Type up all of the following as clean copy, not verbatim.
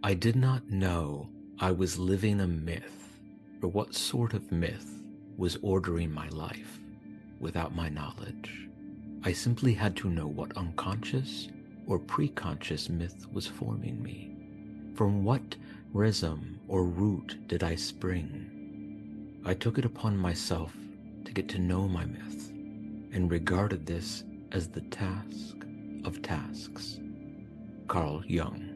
I did not know I was living a myth, or what sort of myth was ordering my life without my knowledge. I simply had to know what unconscious or preconscious myth was forming me. From what rhythm or root did I spring? I took it upon myself to get to know my myth, and regarded this as the task of tasks. Carl Jung.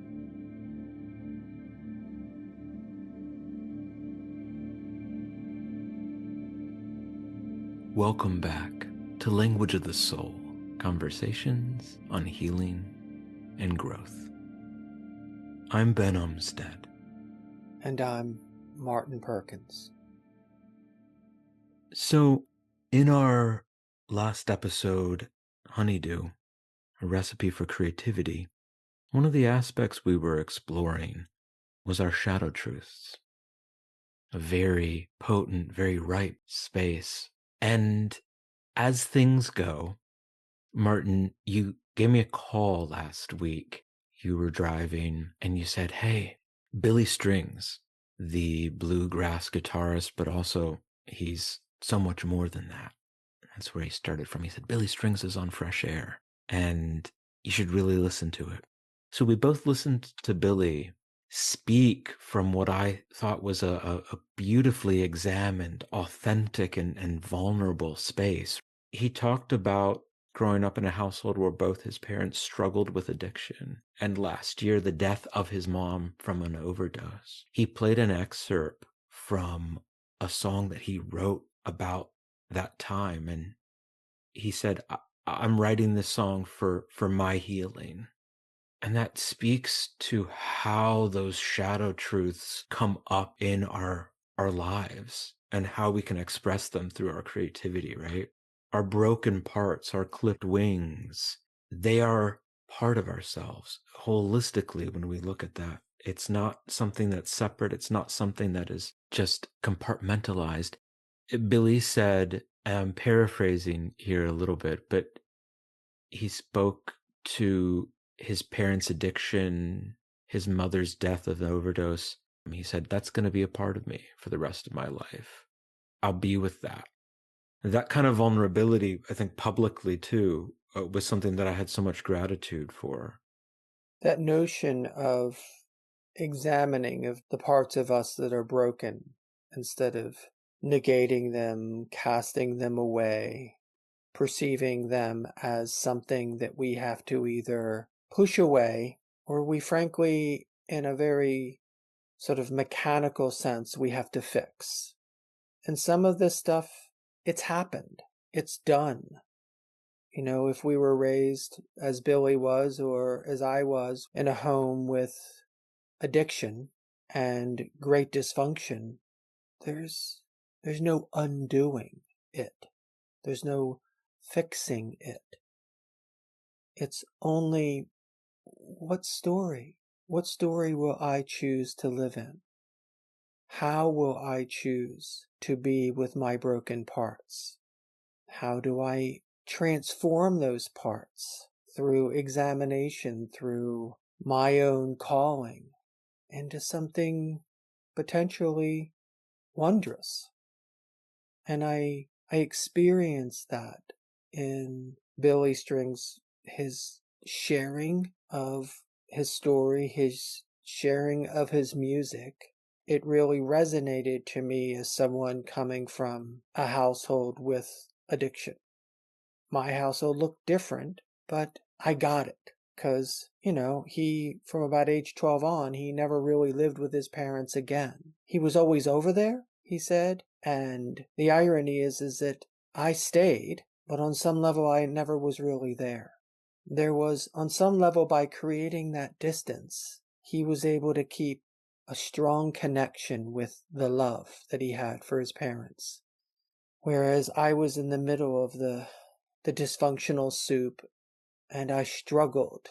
Welcome back to Language of the Soul, conversations on healing and growth. I'm Ben Umstead. And I'm Martin Perkins. So, in our last episode, Honeydew, a recipe for creativity, one of the aspects we were exploring was our shadow truths. A very potent, very ripe space. And as things go, Martin, you gave me a call last week. You were driving and you said, hey, Billy Strings, the bluegrass guitarist, but also he's so much more than that. That's where he started from. He said, Billy Strings is on Fresh Air and you should really listen to it. So we both listened to Billy speak from what I thought was a beautifully examined, authentic, and vulnerable space. He talked about growing up in a household where both his parents struggled with addiction, and last year the death of his mom from an overdose. He played an excerpt from a song that he wrote about that time, and he said, I'm writing this song for my healing. And that speaks to how those shadow truths come up in our lives and how we can express them through our creativity, right? Our broken parts, our clipped wings, they are part of ourselves holistically when we look at that. It's not something that's separate. It's not something that is just compartmentalized. Billy said, I'm paraphrasing here a little bit, but he spoke to his parents' addiction, his mother's death of an overdose. He said, that's going to be a part of me for the rest of my life. I'll be with that. That kind of vulnerability, I think publicly too, was something that I had so much gratitude for. That notion of examining of the parts of us that are broken instead of negating them, casting them away, perceiving them as something that we have to either push away or we frankly, in a very sort of mechanical sense, we have to fix. And some of this stuff, it's happened. It's done. You know, if we were raised as Billy was or as I was in a home with addiction and great dysfunction, there's no undoing it. There's no fixing it. It's only what story? What story will I choose to live in? How will I choose to be with my broken parts? How do I transform those parts through examination, through my own calling into something potentially wondrous? And I experienced that in Billy Strings, his sharing of his story, his sharing of his music. It really resonated to me as someone coming from a household with addiction. My household looked different, but I got it. Because, he, from about age 12 on, he never really lived with his parents again. He was always over there, he said. And the irony is that I stayed, but on some level I never was really there. There was, on some level, by creating that distance, he was able to keep a strong connection with the love that he had for his parents. Whereas I was in the middle of the dysfunctional soup, and I struggled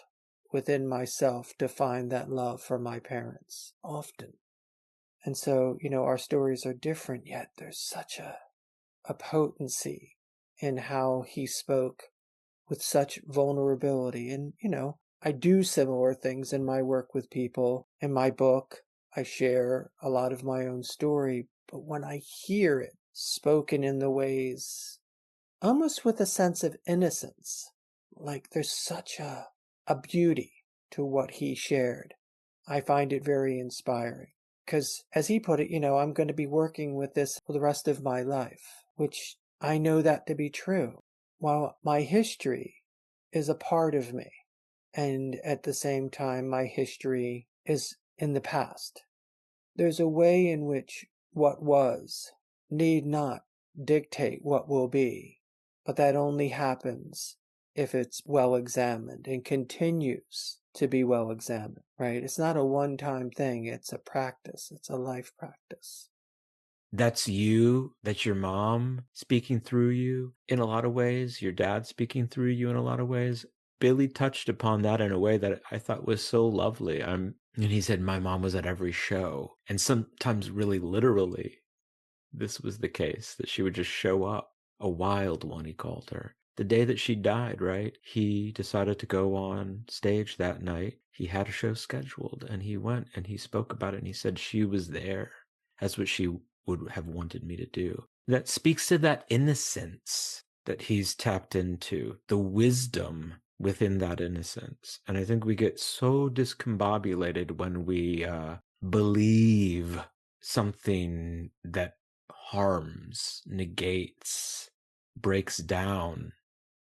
within myself to find that love for my parents often. And so, our stories are different, yet there's such a potency in how he spoke with such vulnerability. And, I do similar things in my work with people. In my book, I share a lot of my own story, but when I hear it spoken in the ways, almost with a sense of innocence, like there's such a beauty to what he shared, I find it very inspiring. Because, as he put it, I'm going to be working with this for the rest of my life, which I know that to be true. While my history is a part of me, and at the same time, my history is in the past. There's a way in which what was need not dictate what will be, but that only happens if it's well examined and continues to be well examined, right? It's not a one-time thing, it's a practice, it's a life practice. That's you, that's your mom speaking through you in a lot of ways, your dad speaking through you in a lot of ways. Billy touched upon that in a way that I thought was so lovely. And he said my mom was at every show, and sometimes really literally this was the case, that she would just show up. A wild one, he called her. The day that she died, right? He decided to go on stage that night. He had a show scheduled, and he went and he spoke about it, and he said she was there. That's what she would have wanted me to do. That speaks to that innocence that he's tapped into, the wisdom within that innocence. And I think we get so discombobulated when we believe something that harms, negates, breaks down.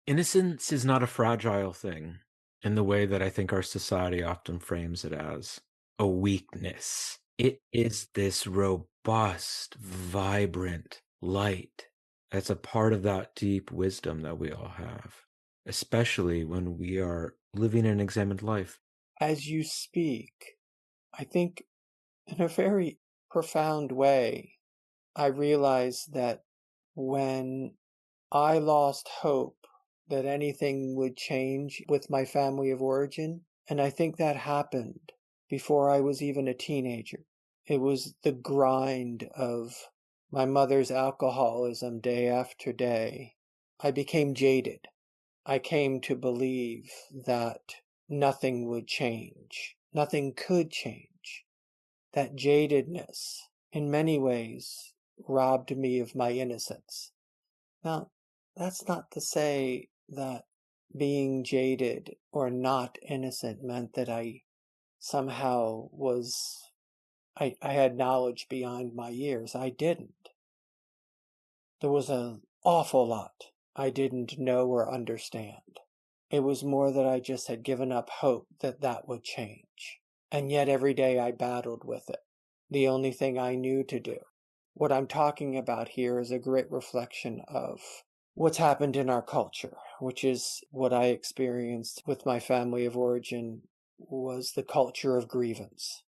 Innocence is not a fragile thing in the way that I think our society often frames it as a weakness. It is this robust, vibrant light that's a part of that deep wisdom that we all have, especially when we are living an examined life. As you speak, I think in a very profound way, I realize that when I lost hope that anything would change with my family of origin, and I think that happened before I was even a teenager. It was the grind of my mother's alcoholism day after day. I became jaded. I came to believe that nothing would change. Nothing could change. That jadedness, in many ways, robbed me of my innocence. Now, that's not to say that being jaded or not innocent meant that I somehow I had knowledge beyond my years. I didn't. There was an awful lot I didn't know or understand. It was more that I just had given up hope that that would change. And yet every day I battled with it. The only thing I knew to do. What I'm talking about here is a great reflection of what's happened in our culture, which is what I experienced with my family of origin was the culture of grievance.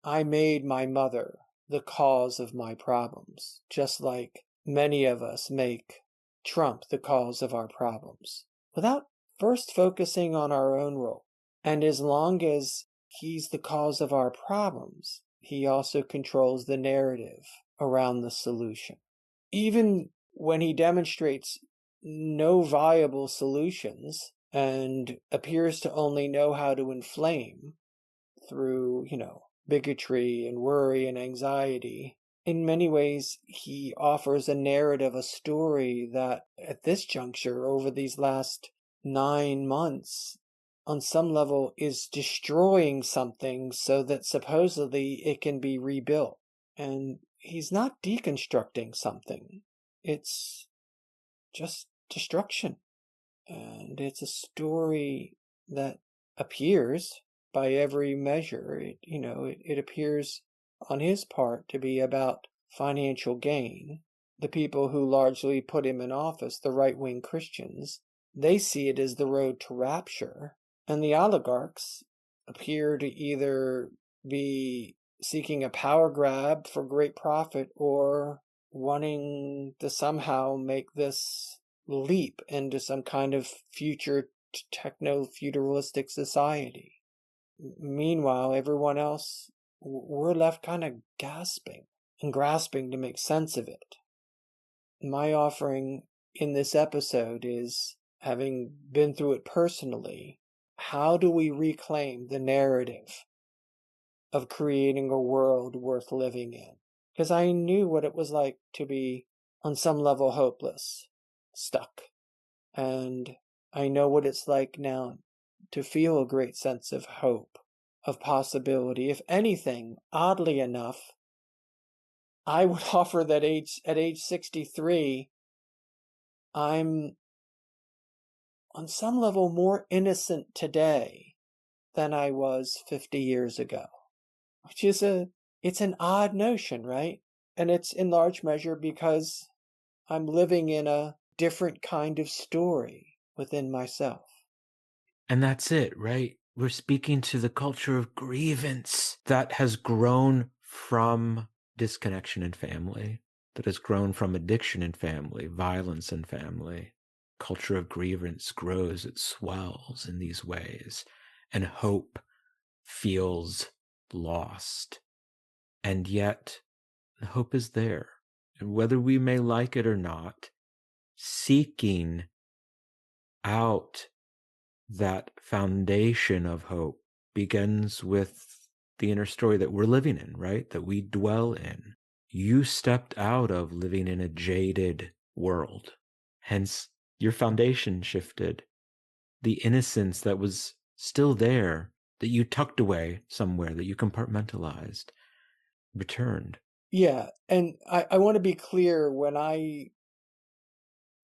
I made my mother the cause of my problems, just like many of us make Trump the cause of our problems, without first focusing on our own role. And as long as he's the cause of our problems, he also controls the narrative around the solution. Even when he demonstrates no viable solutions and appears to only know how to inflame through, bigotry and worry and anxiety, in many ways, he offers a narrative, a story that at this juncture, over these last 9 months, on some level is destroying something so that supposedly it can be rebuilt. And he's not deconstructing something. It's just destruction. And it's a story that appears by every measure. It appears on his part to be about financial gain. The people who largely put him in office, the right-wing Christians, they see it as the road to rapture. And the oligarchs appear to either be seeking a power grab for great profit or wanting to somehow make this leap into some kind of future techno-feudalistic society. Meanwhile, everyone else, we're left kind of gasping and grasping to make sense of it. My offering in this episode is, having been through it personally, how do we reclaim the narrative of creating a world worth living in? Because I knew what it was like to be, on some level, hopeless, stuck. And I know what it's like now to feel a great sense of hope, of possibility. If anything, oddly enough, I would offer that at age 63, I'm on some level more innocent today than I was 50 years ago, which is it's an odd notion, right? And it's in large measure because I'm living in a different kind of story within myself. And that's it, right? We're speaking to the culture of grievance that has grown from disconnection in family, that has grown from addiction in family, violence in family. Culture of grievance grows, it swells in these ways, and hope feels lost. And yet, hope is there. And whether we may like it or not, seeking out that foundation of hope begins with the inner story that we're living in, right? That we dwell in. You stepped out of living in a jaded world. Hence, your foundation shifted. The innocence that was still there, that you tucked away somewhere, that you compartmentalized, returned. Yeah, and I want to be clear when I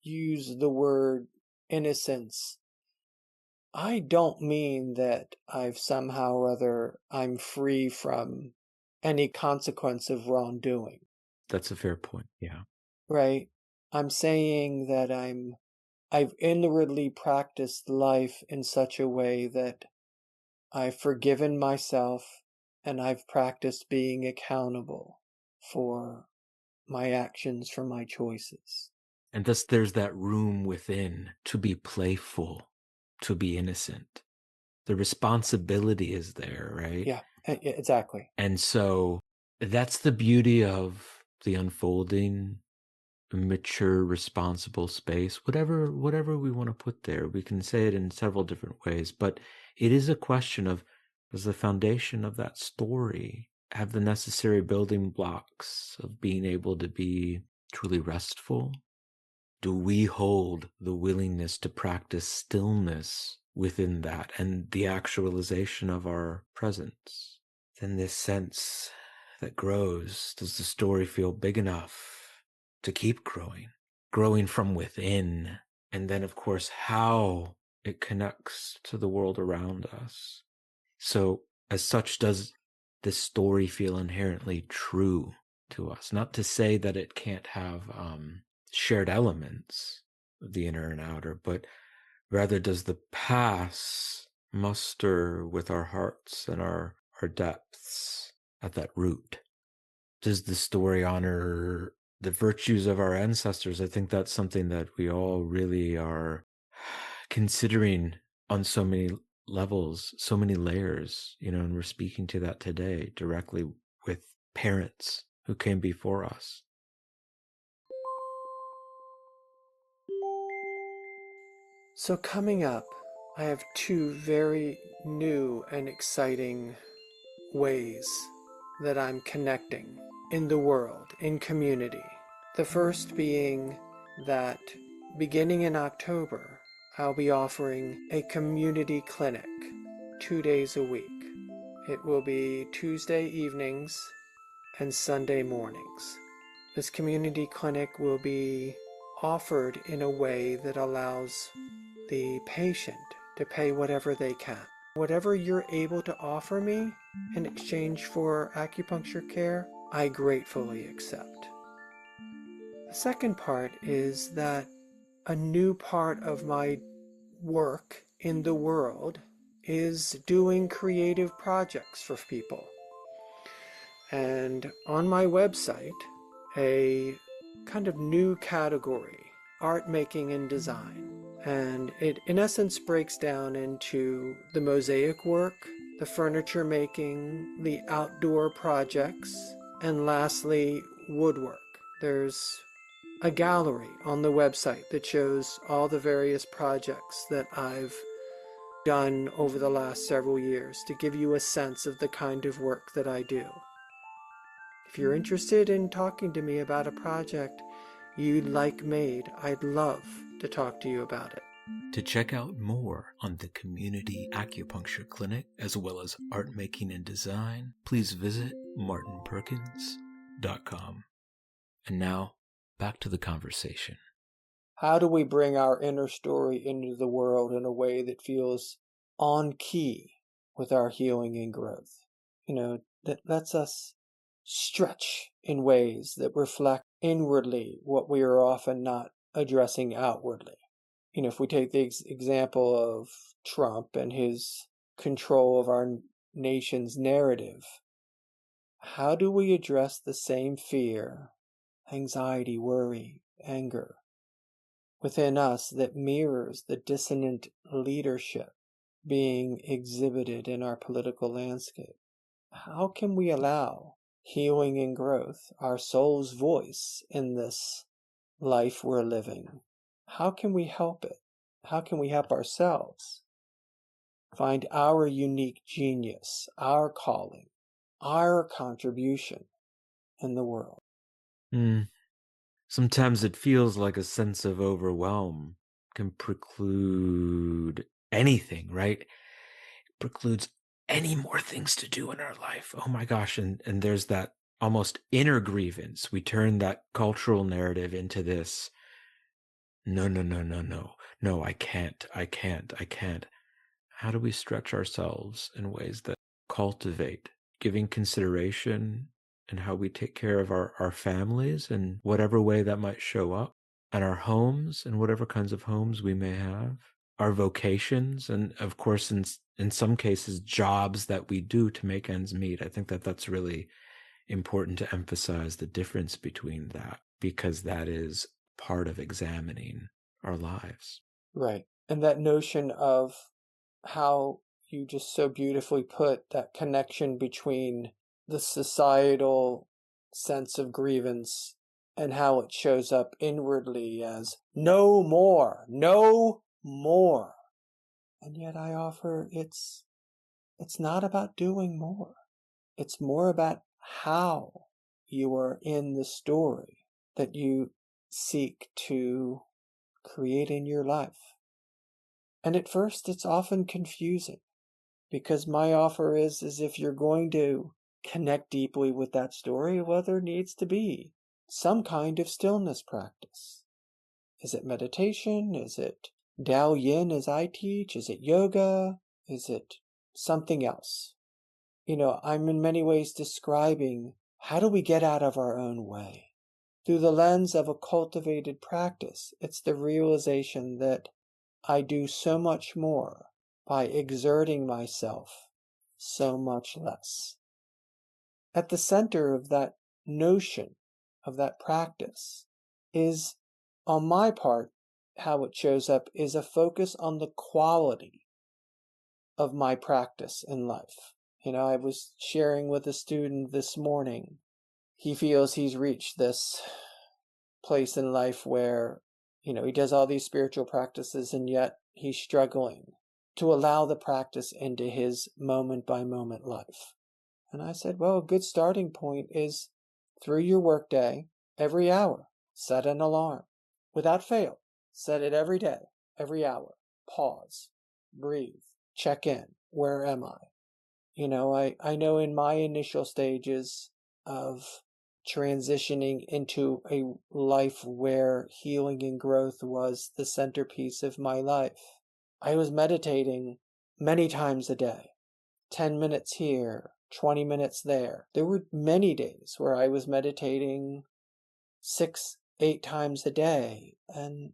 use the word innocence. I don't mean that I've somehow or other I'm free from any consequence of wrongdoing, That's a fair point. Yeah. right? I'm saying that I've inwardly practiced life in such a way that I've forgiven myself and I've practiced being accountable for my actions, for my choices. And thus there's that room within to be playful, to be innocent. The responsibility is there, right? Yeah, exactly. And so that's the beauty of the unfolding, mature, responsible space. Whatever we want to put there, we can say it in several different ways, but it is a question of, does the foundation of that story have the necessary building blocks of being able to be truly restful? Do we hold the willingness to practice stillness within that and the actualization of our presence? Then this sense that grows, does the story feel big enough to keep growing, growing from within? And then, of course, how it connects to the world around us. So, as such, does this story feel inherently true to us? Not to say that it can't have shared elements of the inner and outer, but rather does the past muster with our hearts and our depths at that root? Does the story honor the virtues of our ancestors? I think that's something that we all really are considering on so many levels, so many layers, and we're speaking to that today directly with parents who came before us. So, coming up, I have two very new and exciting ways that I'm connecting in the world, in community. The first being that beginning in October, I'll be offering a community clinic 2 days a week. It will be Tuesday evenings and Sunday mornings. This community clinic will be offered in a way that allows the patient to pay whatever they can. Whatever you're able to offer me in exchange for acupuncture care, I gratefully accept. The second part is that a new part of my work in the world is doing creative projects for people. And on my website, a kind of new category, art making and design. And it, in essence, breaks down into the mosaic work, the furniture making, the outdoor projects, and lastly, woodwork. There's a gallery on the website that shows all the various projects that I've done over the last several years to give you a sense of the kind of work that I do. If you're interested in talking to me about a project you'd like made, I'd love to talk to you about it. To check out more on the Community Acupuncture Clinic, as well as art making and design, please visit martinperkins.com. And now, back to the conversation. How do we bring our inner story into the world in a way that feels on key with our healing and growth? That lets us stretch in ways that reflect inwardly what we are often not addressing outwardly. If we take the example of Trump and his control of our nation's narrative, how do we address the same fear, anxiety, worry, anger within us that mirrors the dissonant leadership being exhibited in our political landscape? How can we allow healing and growth, our soul's voice in this life we're living? How can we help it? How can we help ourselves find our unique genius, our calling, our contribution in the world? Sometimes it feels like a sense of overwhelm can preclude anything, right? It precludes any more things to do in our life. Oh my gosh. And there's that almost inner grievance. We turn that cultural narrative into this, no, no, no, no, no. No, I can't. How do we stretch ourselves in ways that cultivate giving consideration and how we take care of our families in whatever way that might show up, and our homes and whatever kinds of homes we may have, our vocations, and of course, in some cases, jobs that we do to make ends meet? I think that that's really important to emphasize the difference between that, because that is part of examining our lives. Right. And that notion of how you just so beautifully put that connection between the societal sense of grievance and how it shows up inwardly as no more, no more. And yet I offer it's not about doing more. It's more about how you are in the story that you seek to create in your life. And at first it's often confusing, because my offer is if you're going to connect deeply with that story, well, there needs to be some kind of stillness practice. Is it meditation? Is it Dao Yin as I teach? Is it yoga? Is it something else? I'm in many ways describing how do we get out of our own way? Through the lens of a cultivated practice, it's the realization that I do so much more by exerting myself so much less. At the center of that notion, of that practice, is, on my part, how it shows up is a focus on the quality of my practice in life. I was sharing with a student this morning. He feels he's reached this place in life where, he does all these spiritual practices and yet he's struggling to allow the practice into his moment by moment life. And I said, well, a good starting point is through your workday, every hour, set an alarm without fail. Set it every day, every hour. Pause, breathe, check in. Where am I? I know in my initial stages of transitioning into a life where healing and growth was the centerpiece of my life, I was meditating many times a day, 10 minutes here, 20 minutes there. There were many days where I was meditating 6, 8 times a day, and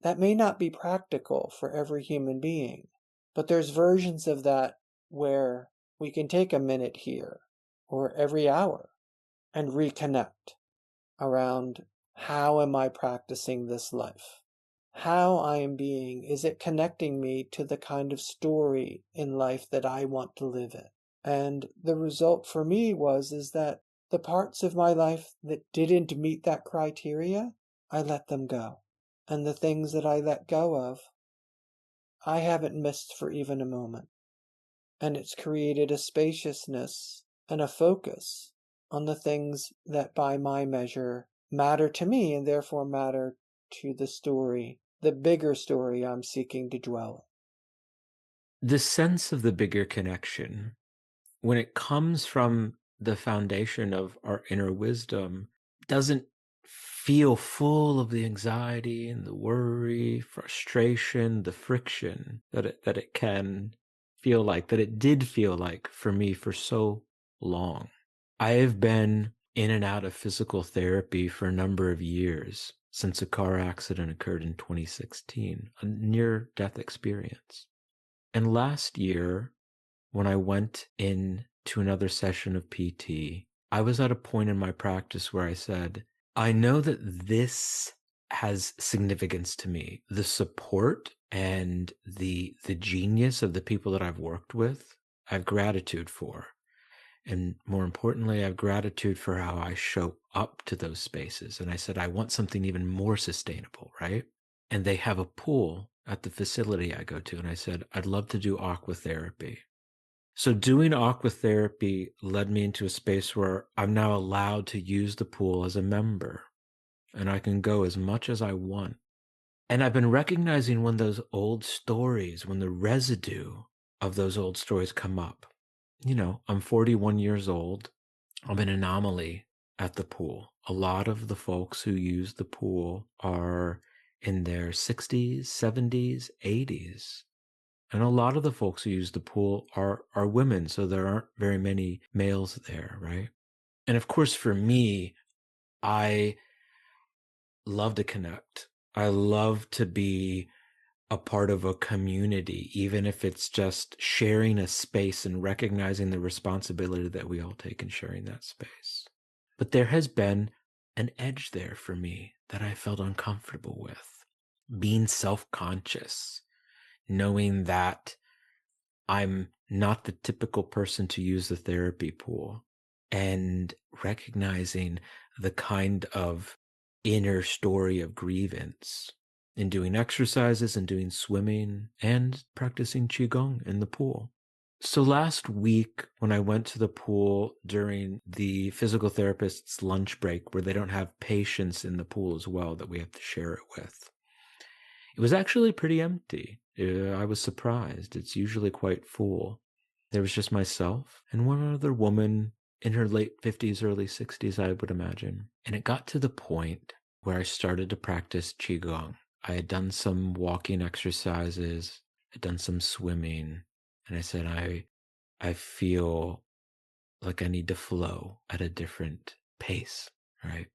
that may not be practical for every human being, but there's versions of that where we can take a minute here or every hour and reconnect around how am I practicing this life? How I am being, is it connecting me to the kind of story in life that I want to live in? And the result for me is that the parts of my life that didn't meet that criteria, I let them go. And the things that I let go of, I haven't missed for even a moment. And it's created a spaciousness and a focus on the things that, by my measure, matter to me and therefore matter to the story, the bigger story I'm seeking to dwell The sense of the bigger connection, when it comes from the foundation of our inner wisdom, doesn't feel full of the anxiety and the worry, frustration, the friction that it can feel like, that it did feel like for me for so long. I have been in and out of physical therapy for a number of years since a car accident occurred in 2016, a near death experience. And last year, when I went in to another session of PT, I was at a point in my practice where I said, I know that this has significance to me. The support and the genius of the people that I've worked with, I have gratitude for. And more importantly, I have gratitude for how I show up to those spaces. And I said, I want something even more sustainable, right? And they have a pool at the facility I go to. And I said, I'd love to do aqua therapy. So doing aqua therapy led me into a space where I'm now allowed to use the pool as a member and I can go as much as I want. And I've been recognizing when those old stories, when the residue of those old stories come up. I'm 41 years old. I'm an anomaly at the pool. A lot of the folks who use the pool are in their 60s, 70s, 80s. And a lot of the folks who use the pool are women, so there aren't very many males there, right? And of course, for me, I love to connect. I love to be a part of a community, even if it's just sharing a space and recognizing the responsibility that we all take in sharing that space. But there has been an edge there for me that I felt uncomfortable with. Being self-conscious, knowing that I'm not the typical person to use the therapy pool, and recognizing the kind of inner story of grievance in doing exercises and doing swimming and practicing Qigong in the pool. So last week, when I went to the pool during the physical therapist's lunch break, where they don't have patients in the pool as well that we have to share it with, it was actually pretty empty. I was surprised. It's usually quite full. There was just myself and one other woman in her late 50s, early 60s, I would imagine. And it got to the point where I started to practice Qigong. I had done some walking exercises, I'd done some swimming, and I said, I feel like I need to flow at a different pace, right?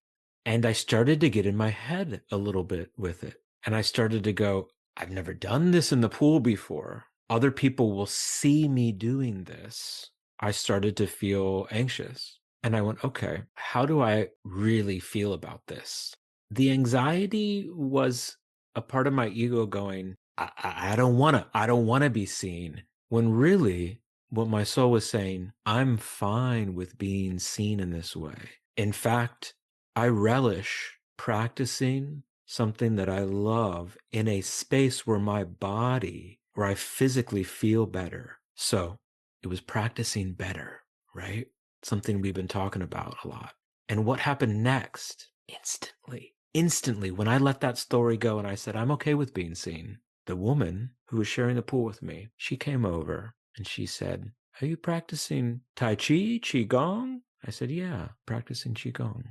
And I started to get in my head a little bit with it. And I started to go, I've never done this in the pool before. Other people will see me doing this. I started to feel anxious. And I went, okay, how do I really feel about this? The anxiety was a part of my ego going, I don't want to be seen. When really what my soul was saying, I'm fine with being seen in this way. In fact, I relish practicing something that I love in a space where where I physically feel better. So it was practicing better, right? Something we've been talking about a lot. And what happened next? Instantly, when I let that story go and I said, I'm okay with being seen, the woman who was sharing the pool with me, she came over and she said, are you practicing Tai Chi, Qigong? I said, yeah, practicing Qigong.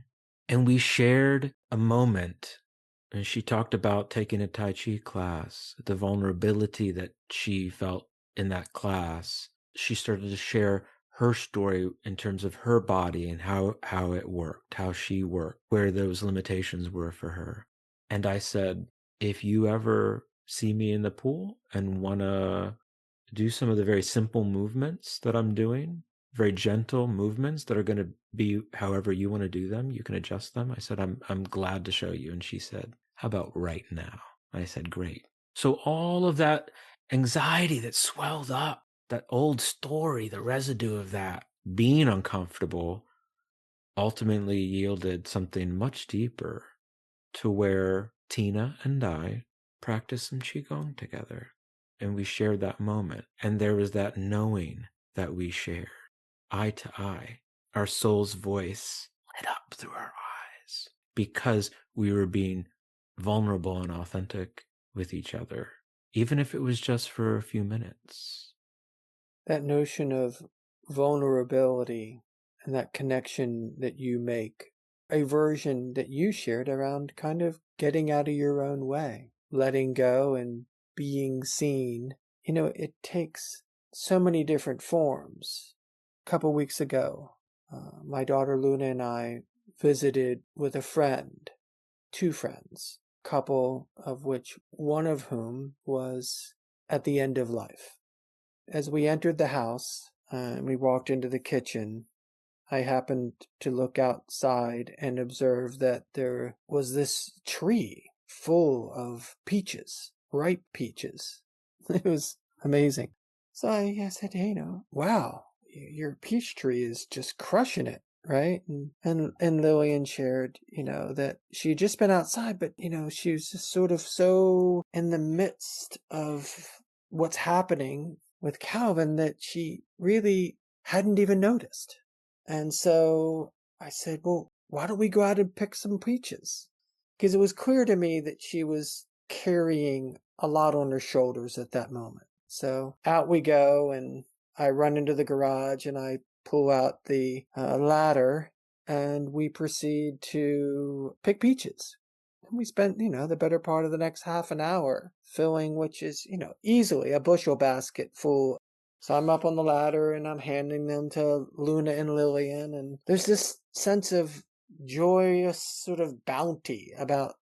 And we shared a moment, and she talked about taking a Tai Chi class, the vulnerability that she felt in that class. She started to share her story in terms of her body and how it worked, how she worked, where those limitations were for her. And I said, if you ever see me in the pool and want to do some of the very simple movements that I'm doing, very gentle movements that are going to be however you want to do them, you can adjust them. I said, I'm glad to show you. And she said, how about right now? I said, great. So all of that anxiety that swelled up, that old story, the residue of that being uncomfortable ultimately yielded something much deeper, to where Tina and I practiced some Qigong together. and we shared that moment. And there was that knowing that we shared, eye to eye. Our soul's voice lit up through our eyes because we were being vulnerable and authentic with each other, even if it was just for a few minutes. That notion of vulnerability and that connection that you make, a version that you shared around kind of getting out of your own way, letting go and being seen. It takes so many different forms. A couple weeks ago, my daughter Luna and I visited with a friend, two friends, couple of which one of whom was at the end of life. As we entered the house and we walked into the kitchen, I happened to look outside and observe that there was this tree full of peaches, ripe peaches. It was amazing. So I said, hey, wow, your peach tree is just crushing it, right? And Lillian shared, that she had just been outside, but she was just sort of so in the midst of what's happening with Calvin that she really hadn't even noticed. And so I said, well, why don't we go out and pick some peaches? Because it was clear to me that she was carrying a lot on her shoulders at that moment. So out we go, and I run into the garage and I pull out the ladder, and we proceed to pick peaches. And we spent, the better part of the next half an hour filling, which is, easily a bushel basket full. So I'm up on the ladder and I'm handing them to Luna and Lillian, and there's this sense of joyous sort of bounty about,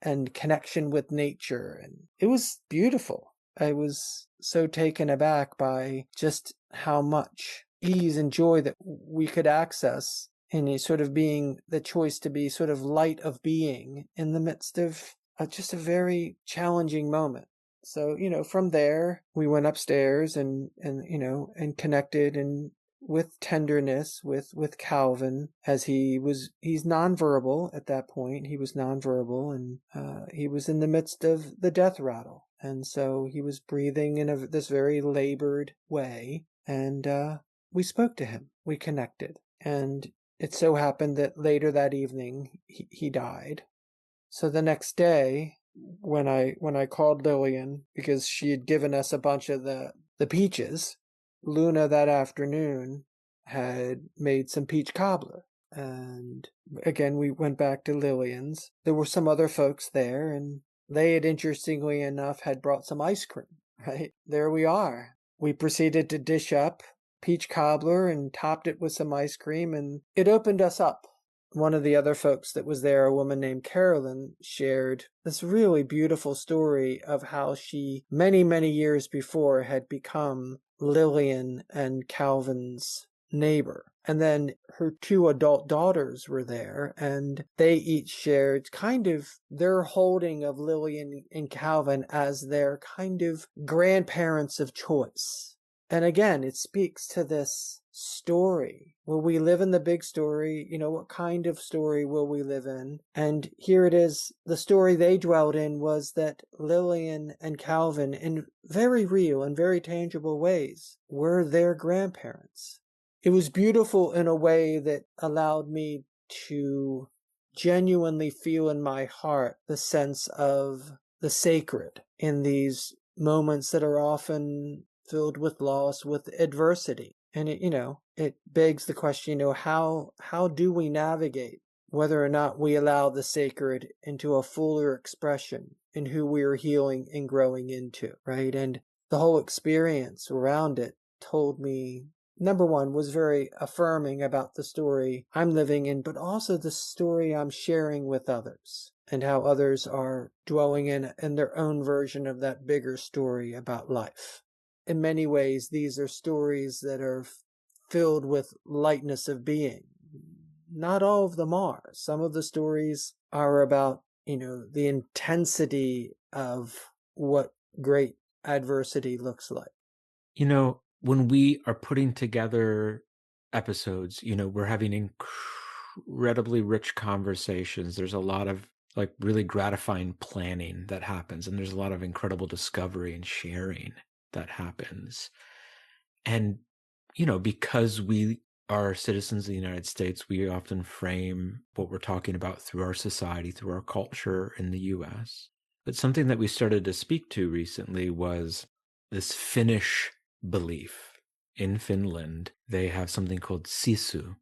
and connection with nature. And it was beautiful. I was so taken aback by just how much ease and joy that we could access in a sort of being the choice to be sort of light of being in the midst of just a very challenging moment. So, from there we went upstairs and connected and with tenderness with Calvin, as he's nonverbal at that point. He was nonverbal, and he was in the midst of the death rattle. And so he was breathing in this very labored way. And we spoke to him. We connected. And it so happened that later that evening he died. So the next day, when I called Lillian, because she had given us a bunch of the peaches, Luna that afternoon had made some peach cobbler. And again, we went back to Lillian's. There were some other folks there, and they had, interestingly enough, had brought some ice cream, right? There we are. We proceeded to dish up peach cobbler and topped it with some ice cream, and it opened us up. One of the other folks that was there, a woman named Carolyn, shared this really beautiful story of how she, many, many years before, had become Lillian and Calvin's neighbor. And then her two adult daughters were there, and they each shared kind of their holding of Lillian and Calvin as their kind of grandparents of choice. And again, it speaks to this story. Will we live in the big story? What kind of story will we live in? And here it is. The story they dwelled in was that Lillian and Calvin, in very real and very tangible ways, were their grandparents. It was beautiful in a way that allowed me to genuinely feel in my heart the sense of the sacred in these moments that are often filled with loss, with adversity. And it begs the question, how do we navigate whether or not we allow the sacred into a fuller expression in who we are healing and growing into, right? And the whole experience around it told me, number one, was very affirming about the story I'm living in, but also the story I'm sharing with others, and how others are dwelling in their own version of that bigger story about life. In many ways, these are stories that are filled with lightness of being. Not all of them are. Some of the stories are about, the intensity of what great adversity looks like. When we are putting together episodes, we're having incredibly rich conversations. There's a lot of like really gratifying planning that happens. And there's a lot of incredible discovery and sharing that happens. And, because we are citizens of the United States, we often frame what we're talking about through our society, through our culture in the US. But something that we started to speak to recently was this Finnish belief. In Finland, they have something called sisu,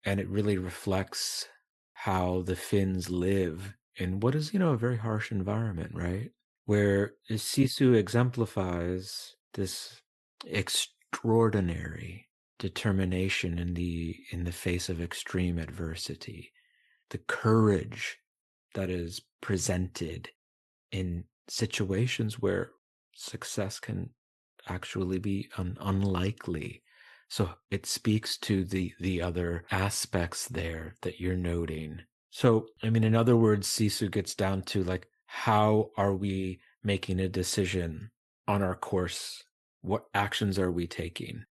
and it really reflects how the Finns live in what is, a very harsh environment, right? Where sisu exemplifies this extraordinary determination in the face of extreme adversity, the courage that is presented in situations where success can actually be unlikely. So it speaks to the other aspects there that you're noting. So, I mean, in other words, Sisu gets down to like, how are we making a decision on our course? What actions are we taking?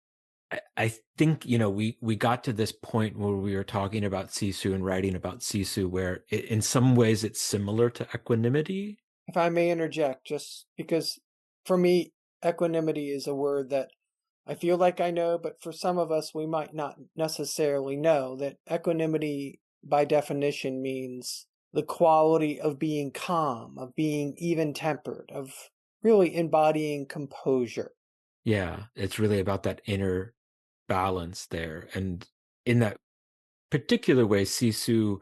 I think, we got to this point where we were talking about Sisu and writing about Sisu, where in some ways it's similar to equanimity. If I may interject, just because for me, equanimity is a word that I feel like I know, but for some of us, we might not necessarily know that equanimity, by definition, means the quality of being calm, of being even tempered, of really embodying composure. Yeah, it's really about that inner balance there. And in that particular way, Sisu,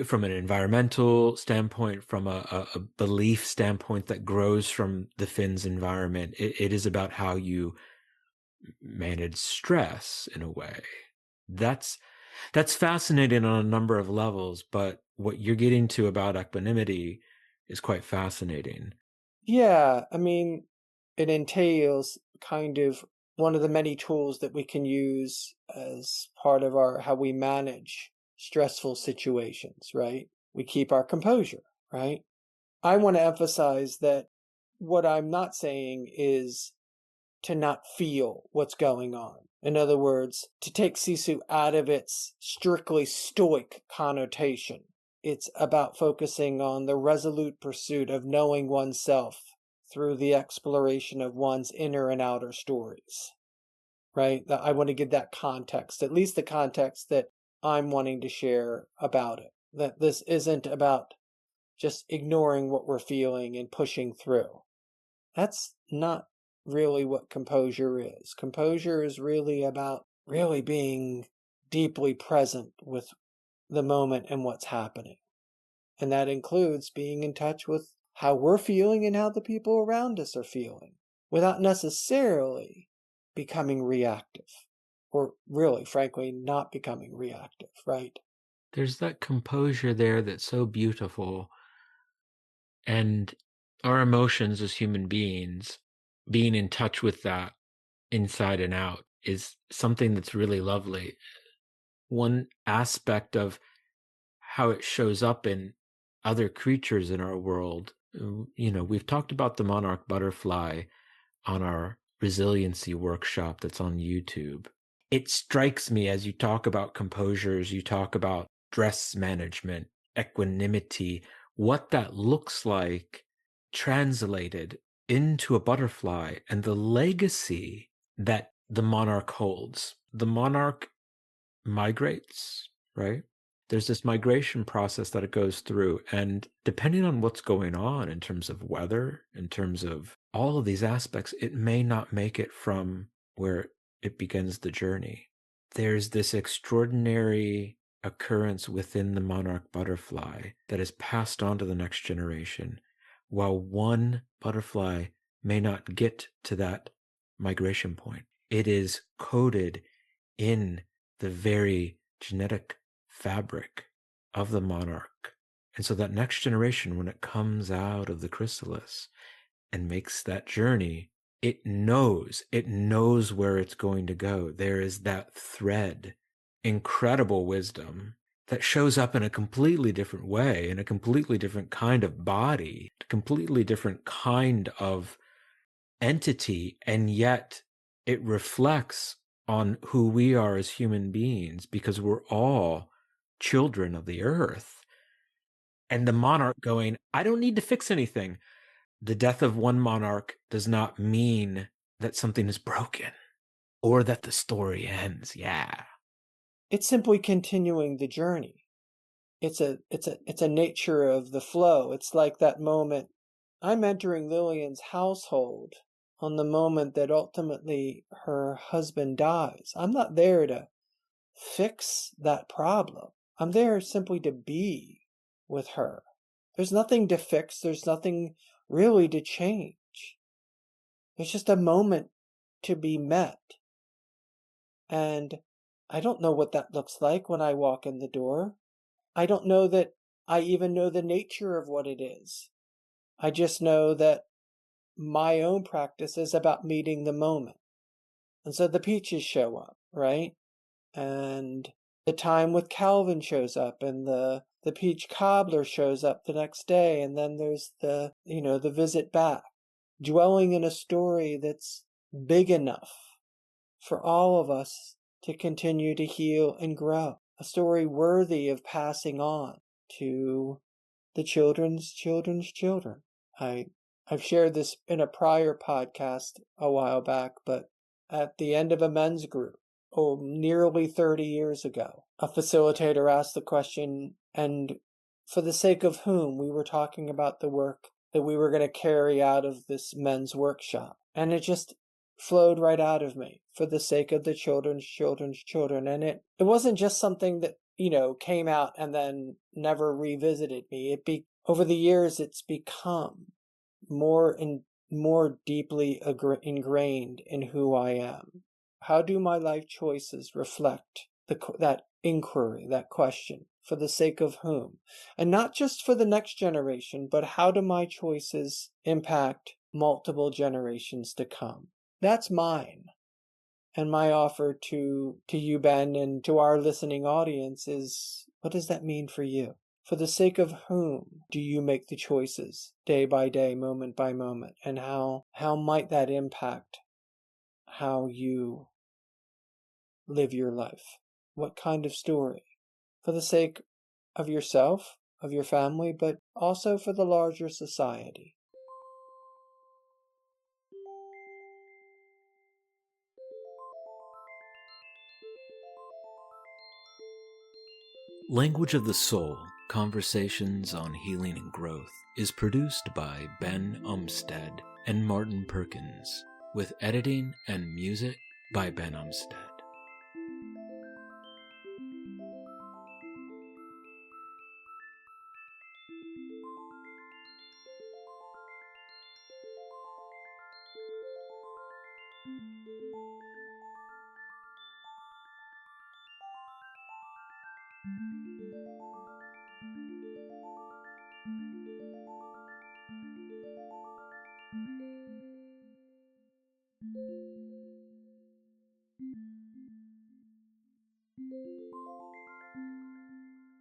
from an environmental standpoint, from a belief standpoint that grows from the Finns environment, it is about how you manage stress in a way. That's that's fascinating on a number of levels, but what you're getting to about equanimity is quite fascinating. Yeah, I mean, it entails kind of one of the many tools that we can use as part of our how we manage stressful situations, right? We keep our composure, right? I want to emphasize that what I'm not saying is to not feel what's going on. In other words, to take Sisu out of its strictly stoic connotation. It's about focusing on the resolute pursuit of knowing oneself through the exploration of one's inner and outer stories, right? I want to give that context, at least the context that I'm wanting to share about it. That this isn't about just ignoring what we're feeling and pushing through. That's not really what composure is. Composure is really about really being deeply present with the moment and what's happening. And that includes being in touch with how we're feeling and how the people around us are feeling without necessarily becoming reactive or really, frankly, not becoming reactive, right? There's that composure there that's so beautiful. And our emotions as human beings, being in touch with that inside and out is something that's really lovely. One aspect of how it shows up in other creatures in our world, we've talked about the monarch butterfly on our resiliency workshop that's on YouTube. It strikes me as you talk about composures, you talk about stress management, equanimity, what that looks like translated into a butterfly and the legacy that the monarch holds. The monarch migrates, right? There's this migration process that it goes through. And depending on what's going on in terms of weather, in terms of all of these aspects, it may not make it from where it begins the journey. There's this extraordinary occurrence within the monarch butterfly that is passed on to the next generation, while one butterfly may not get to that migration point. It is coded in the very genetic fabric of the monarch. And so that next generation, when it comes out of the chrysalis and makes that journey, it knows where it's going to go. There is that thread, incredible wisdom that shows up in a completely different way, in a completely different kind of body, a completely different kind of entity, and yet it reflects on who we are as human beings because we're all children of the earth. and the monarch going, I don't need to fix anything. The death of one monarch does not mean that something is broken or that the story ends. Yeah. It's simply continuing the journey. It's a nature of the flow. It's like that moment. I'm entering Lillian's household on the moment that ultimately her husband dies. I'm not there to fix that problem. I'm there simply to be with her. There's nothing to fix. There's nothing really to change. There's just a moment to be met. And I don't know what that looks like when I walk in the door. I don't know that I even know the nature of what it is. I just know that my own practice is about meeting the moment. And so the peaches show up, right? And the time with Calvin shows up, and the peach cobbler shows up the next day, and then there's the visit back, dwelling in a story that's big enough for all of us to continue to heal and grow. A story worthy of passing on to the children's children's children. I I've shared this in a prior podcast a while back, but at the end of a men's group, nearly 30 years ago, a facilitator asked the question, and for the sake of whom, we were talking about the work that we were going to carry out of this men's workshop. And it just flowed right out of me, for the sake of the children's children's children. And it wasn't just something that, came out and then never revisited me. Over the years, it's become more and more deeply ingrained in who I am. How do my life choices reflect that inquiry, that question? For the sake of whom? And not just for the next generation, but how do my choices impact multiple generations to come? That's mine. And my offer to you, Ben, and to our listening audience is, what does that mean for you? For the sake of whom do you make the choices day by day, moment by moment? And how might that impact how you live your life? What kind of story? For the sake of yourself, of your family, but also for the larger society. Language of the Soul Conversations on Healing and Growth is produced by Ben Umstead and Martin Perkins, with editing and music by Ben Umstead.